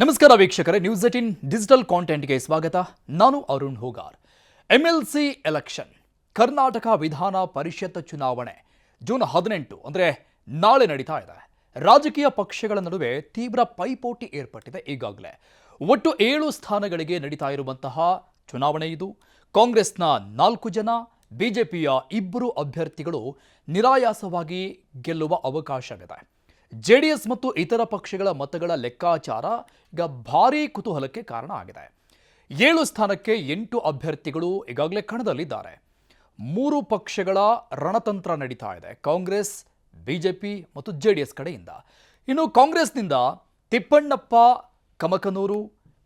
ನಮಸ್ಕಾರ ವೀಕ್ಷಕರೇ, news 18 digital ಕಾಂಟೆಂಟ್ಗೆ ಸ್ವಾಗತ. ನಾನು ಅರುಣ್ ಹೋಗಾರ್. ಎಂಎಲ್ಸಿ ಎಲೆಕ್ಷನ್, ಕರ್ನಾಟಕ ವಿಧಾನ ಪರಿಷತ್ ಚುನಾವಣೆ ಜೂನ್ 18 ಅಂದರೆ ನಾಳೆ ನಡೀತಾ ಇದೆ. ರಾಜಕೀಯ ಪಕ್ಷಗಳ ನಡುವೆ ತೀವ್ರ ಪೈಪೋಟಿ ಏರ್ಪಟ್ಟಿದೆ. ಈಗಾಗಲೇ ಒಟ್ಟು 7 ಸ್ಥಾನಗಳಿಗೆ ನಡೀತಾ ಇರುವಂತಹ ಚುನಾವಣೆ ಇದು. ಕಾಂಗ್ರೆಸ್ನ 4 ಜನ, ಬಿಜೆಪಿಯ 2 ಅಭ್ಯರ್ಥಿಗಳು ನಿರಾಯಾಸವಾಗಿ ಗೆಲ್ಲುವ ಅವಕಾಶವಿದೆ. ಜೆಡಿಎಸ್ ಮತ್ತು ಇತರ ಪಕ್ಷಗಳ ಮತಗಳ ಲೆಕ್ಕಾಚಾರ ಈಗ ಭಾರೀ ಕುತೂಹಲಕ್ಕೆ ಕಾರಣ ಆಗಿದೆ. 7 ಸ್ಥಾನಕ್ಕೆ 8 ಅಭ್ಯರ್ಥಿಗಳು ಈಗಾಗಲೇ ಕಣದಲ್ಲಿದ್ದಾರೆ. 3 ಪಕ್ಷಗಳ ರಣತಂತ್ರ ನಡೀತಾ ಇದೆ, ಕಾಂಗ್ರೆಸ್, ಬಿಜೆಪಿ ಮತ್ತು ಜೆಡಿಎಸ್ ಕಡೆಯಿಂದ. ಇನ್ನು ಕಾಂಗ್ರೆಸ್ನಿಂದ Thippannappa Kamakanur,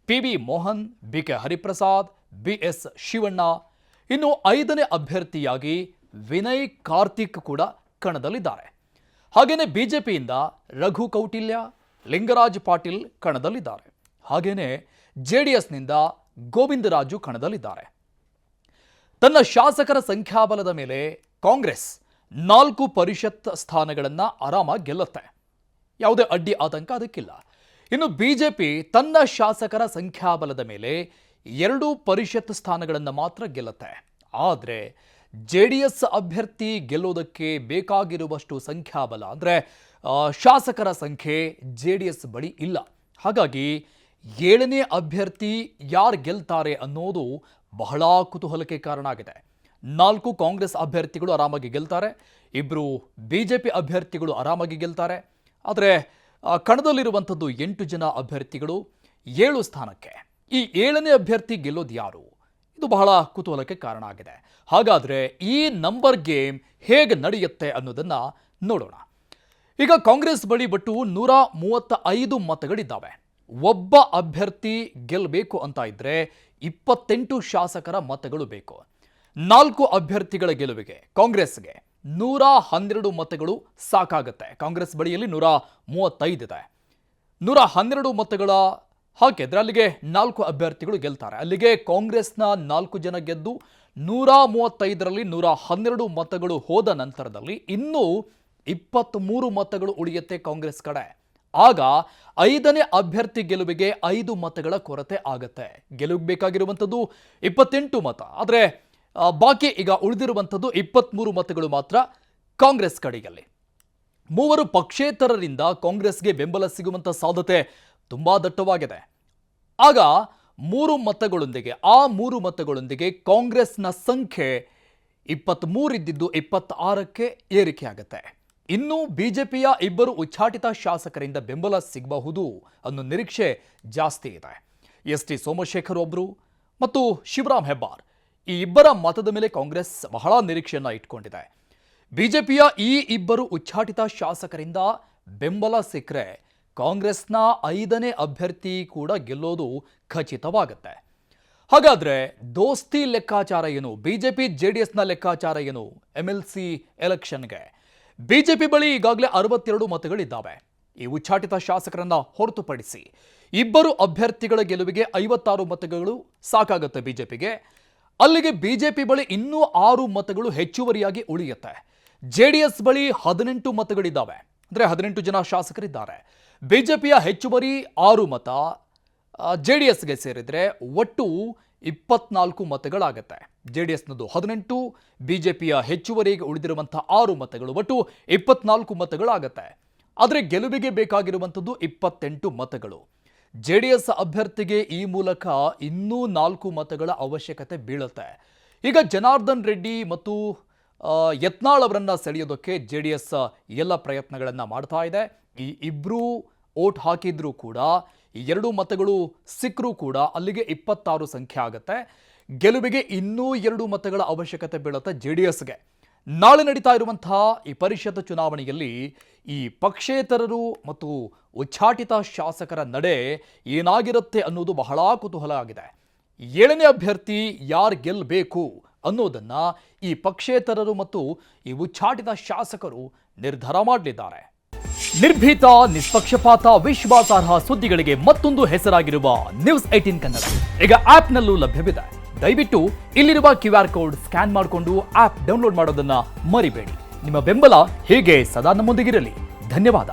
P V. Mohan, B K. Hariprasad, B S. Shivanna, ಇನ್ನು 5ನೇ ಅಭ್ಯರ್ಥಿಯಾಗಿ ವಿನಯ್ ಕಾರ್ತಿಕ್ ಕೂಡ ಕಣದಲ್ಲಿದ್ದಾರೆ. ಹಾಗೇನೆ ಬಿಜೆಪಿಯಿಂದ ರಘು ಕೌಟಿಲ್ಯ, ಲಿಂಗರಾಜ್ ಪಾಟೀಲ್ ಕಣದಲ್ಲಿದ್ದಾರೆ. ಹಾಗೇನೆ ಜೆಡಿಎಸ್ನಿಂದ ಗೋವಿಂದರಾಜು ಕಣದಲ್ಲಿದ್ದಾರೆ. ತನ್ನ ಶಾಸಕರ ಸಂಖ್ಯಾಬಲದ ಮೇಲೆ ಕಾಂಗ್ರೆಸ್ 4 ಪರಿಷತ್ ಸ್ಥಾನಗಳನ್ನು ಆರಾಮಾಗಿ ಗೆಲ್ಲುತ್ತೆ. ಯಾವುದೇ ಅಡ್ಡಿ ಆತಂಕ ಅದಕ್ಕಿಲ್ಲ. ಇನ್ನು ಬಿಜೆಪಿ ತನ್ನ ಶಾಸಕರ ಸಂಖ್ಯಾಬಲದ ಮೇಲೆ 2 ಪರಿಷತ್ ಸ್ಥಾನಗಳನ್ನು ಮಾತ್ರ ಗೆಲ್ಲುತ್ತೆ. ಆದರೆ ಜೆಡಿಎಸ್ ಅಭ್ಯರ್ಥಿ ಗೆಲ್ಲೋದಕ್ಕೆ ಬೇಕಾಗಿರುವಷ್ಟು ಸಂಖ್ಯಾಬಲ ಅಂದರೆ ಶಾಸಕರ ಸಂಖ್ಯೆ ಜೆಡಿಎಸ್ ಬಳಿ ಇಲ್ಲ. ಹಾಗಾಗಿ 7ನೇ ಅಭ್ಯರ್ಥಿ ಯಾರು ಗೆಲ್ತಾರೆ ಅನ್ನೋದು ಬಹಳ ಕುತೂಹಲಕ್ಕೆ ಕಾರಣ ಆಗಿದೆ. 4 ಕಾಂಗ್ರೆಸ್ ಅಭ್ಯರ್ಥಿಗಳು ಆರಾಮಾಗಿ ಗೆಲ್ತಾರೆ, 2 ಬಿಜೆಪಿ ಅಭ್ಯರ್ಥಿಗಳು ಆರಾಮಾಗಿ ಗೆಲ್ತಾರೆ. ಆದರೆ ಕಣದಲ್ಲಿರುವಂಥದ್ದು 8 ಜನ ಅಭ್ಯರ್ಥಿಗಳು 7 ಸ್ಥಾನಕ್ಕೆ. ಈ 7ನೇ ಅಭ್ಯರ್ಥಿ ಗೆಲ್ಲೋದು ಯಾರು? ಇದು ಬಹಳ ಕುತೂಹಲಕ್ಕೆ ಕಾರಣ ಆಗಿದೆ. ಹಾಗಾದರೆ ಈ ನಂಬರ್ ಗೇಮ್ ಹೇಗೆ ನಡೆಯುತ್ತೆ ಅನ್ನೋದನ್ನು ನೋಡೋಣ. ಈಗ ಕಾಂಗ್ರೆಸ್ ಬಳಿ ಒಟ್ಟು 135 ಮತಗಳಿದ್ದಾವೆ. ಒಬ್ಬ ಅಭ್ಯರ್ಥಿ ಗೆಲ್ಲಬೇಕು ಅಂತ ಇದ್ದರೆ 28 ಶಾಸಕರ ಮತಗಳು ಬೇಕು. 4 ಅಭ್ಯರ್ಥಿಗಳ ಗೆಲುವಿಗೆ ಕಾಂಗ್ರೆಸ್ಗೆ 112 ಮತಗಳು ಸಾಕಾಗುತ್ತೆ. ಕಾಂಗ್ರೆಸ್ ಬಳಿಯಲ್ಲಿ 135 ಇದೆ. 112 ಮತಗಳ ಹಾಕಿದ್ರೆ ಅಲ್ಲಿಗೆ 4 ಅಭ್ಯರ್ಥಿಗಳು ಗೆಲ್ತಾರೆ. ಅಲ್ಲಿಗೆ ಕಾಂಗ್ರೆಸ್ನ 4 ಜನ ಗೆದ್ದು 135ರಲ್ಲಿ 112 ಮತಗಳು ಹೋದ ನಂತರದಲ್ಲಿ ಇನ್ನೂ 23 ಮತಗಳು ಉಳಿಯುತ್ತೆ ಕಾಂಗ್ರೆಸ್ ಕಡೆ. ಆಗ 5ನೇ ಅಭ್ಯರ್ಥಿ ಗೆಲುವಿಗೆ 5 ಮತಗಳ ಕೊರತೆ ಆಗುತ್ತೆ. ಗೆಲುವಿಗೆ ಬೇಕಾಗಿರುವಂಥದ್ದು 28 ಮತ. ಆದರೆ ಬಾಕಿ ಈಗ ಉಳಿದಿರುವಂಥದ್ದು 23 ಮತಗಳು ಮಾತ್ರ ಕಾಂಗ್ರೆಸ್ ಕಡೆಯಲ್ಲಿ. 3 ಪಕ್ಷೇತರರಿಂದ ಕಾಂಗ್ರೆಸ್ಗೆ ಬೆಂಬಲ ಸಿಗುವಂಥ ಸಾಧ್ಯತೆ ತುಂಬ ದಟ್ಟವಾಗಿದೆ. ಆಗ 3 ಮತಗಳೊಂದಿಗೆ ಕಾಂಗ್ರೆಸ್ನ ಸಂಖ್ಯೆ 23 ಇದ್ದಿದ್ದು 26ಕ್ಕೆ ಏರಿಕೆಯಾಗುತ್ತೆ. ಇನ್ನು ಬಿಜೆಪಿಯ 2 ಉಚ್ಚಾಟಿತ ಶಾಸಕರಿಂದ ಬೆಂಬಲ ಸಿಗಬಹುದು ಅನ್ನೋ ನಿರೀಕ್ಷೆ ಜಾಸ್ತಿ ಇದೆ. ಎಸ್ ಟಿ ಸೋಮಶೇಖರ್ ಒಬ್ಬರು ಮತ್ತು ಶಿವರಾಮ್ ಹೆಬ್ಬಾರ್, ಈ 2 ಮತದ ಮೇಲೆ ಕಾಂಗ್ರೆಸ್ ಬಹಳ ನಿರೀಕ್ಷೆಯನ್ನು ಇಟ್ಕೊಂಡಿದೆ. ಬಿಜೆಪಿಯ ಈ 2 ಉಚ್ಚಾಟಿತ ಶಾಸಕರಿಂದ ಬೆಂಬಲ ಸಿಕ್ಕರೆ ಕಾಂಗ್ರೆಸ್ನ 5ನೇ ಅಭ್ಯರ್ಥಿ ಕೂಡ ಗೆಲ್ಲೋದು ಖಚಿತವಾಗುತ್ತೆ. ಹಾಗಾದ್ರೆ ದೋಸ್ತಿ ಲೆಕ್ಕಾಚಾರ ಏನು? ಬಿಜೆಪಿ ಜೆಡಿಎಸ್ನ ಲೆಕ್ಕಾಚಾರ ಏನು? ಎಂಎಲ್ಸಿ ಎಲೆಕ್ಷನ್ಗೆ ಬಿಜೆಪಿ ಬಳಿ ಈಗಾಗಲೇ 62 ಮತಗಳಿದ್ದಾವೆ. ಈ ಉಚ್ಚಾಟಿತ ಶಾಸಕರನ್ನ ಹೊರತುಪಡಿಸಿ 2 ಅಭ್ಯರ್ಥಿಗಳ ಗೆಲುವಿಗೆ 56 ಮತಗಳು ಸಾಕಾಗುತ್ತೆ ಬಿಜೆಪಿಗೆ. ಅಲ್ಲಿಗೆ ಬಿಜೆಪಿ ಬಳಿ ಇನ್ನೂ 6 ಮತಗಳು ಹೆಚ್ಚುವರಿಯಾಗಿ ಉಳಿಯುತ್ತೆ. ಜೆಡಿಎಸ್ ಬಳಿ 18 ಮತಗಳಿದ್ದಾವೆ, ಅಂದರೆ 18 ಜನ ಶಾಸಕರಿದ್ದಾರೆ. ಬಿಜೆಪಿಯ ಹೆಚ್ಚುವರಿ 6 ಮತ ಜೆಡಿಎಸ್ಗೆ ಸೇರಿದರೆ ಒಟ್ಟು 24 ಮತಗಳಾಗುತ್ತೆ. ಜೆಡಿಎಸ್ನದು 18, ಬಿಜೆಪಿಯ ಹೆಚ್ಚುವರಿಗೆ ಉಳಿದಿರುವಂಥ 6 ಮತಗಳು ಒಟ್ಟು 24 ಮತಗಳಾಗುತ್ತೆ. ಆದರೆ ಗೆಲುವಿಗೆ ಬೇಕಾಗಿರುವಂಥದ್ದು 28 ಮತಗಳು. ಜೆಡಿಎಸ್ ಅಭ್ಯರ್ಥಿಗೆ ಈ ಮೂಲಕ ಇನ್ನೂ 4 ಮತಗಳ ಅವಶ್ಯಕತೆ ಬೀಳುತ್ತೆ. ಈಗ ಜನಾರ್ದನ್ ರೆಡ್ಡಿ ಮತ್ತು ಯತ್ನಾಳ್ ಅವರನ್ನು ಸೆಳೆಯೋದಕ್ಕೆ ಜೆಡಿಎಸ್ ಎಲ್ಲ ಪ್ರಯತ್ನಗಳನ್ನು ಮಾಡ್ತಾ ಇದೆ. ಈ 2 ಓಟ್ ಹಾಕಿದ್ರೂ ಕೂಡ, ಈ 2 ಮತಗಳು ಸಿಕ್ಕರೂ ಕೂಡ ಅಲ್ಲಿಗೆ 26 ಸಂಖ್ಯೆ ಆಗುತ್ತೆ. ಗೆಲುವಿಗೆ ಇನ್ನೂ 2 ಮತಗಳ ಅವಶ್ಯಕತೆ ಬೀಳುತ್ತೆ ಜೆಡಿಎಸ್ಗೆ. ನಾಳೆ ನಡೀತಾ ಇರುವಂತಹ ಈ ಪರಿಷತ್ ಚುನಾವಣೆಯಲ್ಲಿ ಈ ಪಕ್ಷೇತರರು ಮತ್ತು ಉಚ್ಚಾಟಿತ ಶಾಸಕರ ನಡೆ ಏನಾಗಿರುತ್ತೆ ಅನ್ನೋದು ಬಹಳ ಕುತೂಹಲ ಆಗಿದೆ. 7ನೇ ಅಭ್ಯರ್ಥಿ ಯಾರು ಗೆಲ್ಲಬೇಕು ಅನ್ನೋದನ್ನ ಈ ಪಕ್ಷೇತರರು ಮತ್ತು ಈ ಉಚ್ಚಾಟಿತ ಶಾಸಕರು ನಿರ್ಧಾರ ಮಾಡಲಿದ್ದಾರೆ. ನಿರ್ಭೀತ, ನಿಷ್ಪಕ್ಷಪಾತ, ವಿಶ್ವಾಸಾರ್ಹ ಸುದ್ದಿಗಳಿಗೆ ಮತ್ತೊಂದು ಹೆಸರಾಗಿರುವ ನ್ಯೂಸ್ 18 ಕನ್ನಡ ಈಗ ಆಪ್ನಲ್ಲೂ ಲಭ್ಯವಿದೆ. ದಯವಿಟ್ಟು ಇಲ್ಲಿರುವ QR ಕೋಡ್ ಸ್ಕ್ಯಾನ್ ಮಾಡಿಕೊಂಡು ಆಪ್ ಡೌನ್ಲೋಡ್ ಮಾಡೋದನ್ನ ಮರಿಬೇಡಿ. ನಿಮ್ಮ ಬೆಂಬಲ ಹೀಗೆ ಸದಾ ನಮ್ಮೊಂದಿಗಿರಲಿ. ಧನ್ಯವಾದ.